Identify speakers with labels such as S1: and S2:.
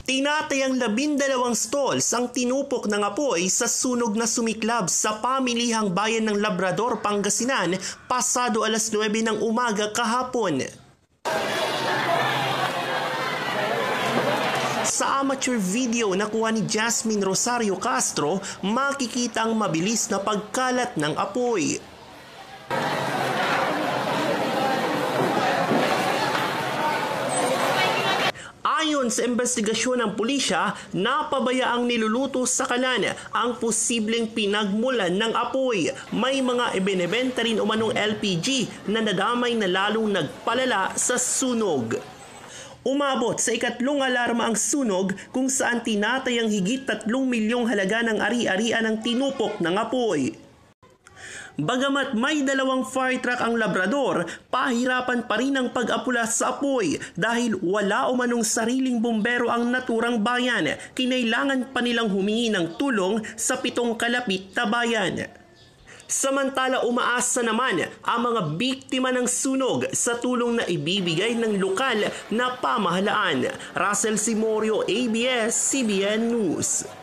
S1: Tinatayang 12 stalls ang tinupok ng apoy sa sunog na sumiklab sa pamilihang bayan ng Labrador, Pangasinan pasado alas 9 ng umaga kahapon. Sa amateur video na kuha ni Jasmine Rosario Castro, makikita ang mabilis na pagkalat ng apoy. Ayon sa investigasyon ng pulisya, napabayaang niluluto sa kalan ang posibleng pinagmulan ng apoy. May mga ibinebenta rin umanong LPG na nadamay na lalong nagpalala sa sunog. Umabot sa ikatlong alarma ang sunog kung saan tinatayang higit 3 milyong halaga ng ari-arian ang tinupok ng apoy. Bagamat may 2 fire truck ang Labrador, pahirapan pa rin ang pag-apula sa apoy dahil wala umanong sariling bumbero ang naturang bayan. Kinailangan pa nilang humingi ng tulong sa 7 kalapit na bayan. Samantala umaasa naman ang mga biktima ng sunog sa tulong na ibibigay ng lokal na pamahalaan. Russell Simorio, ABS-CBN News.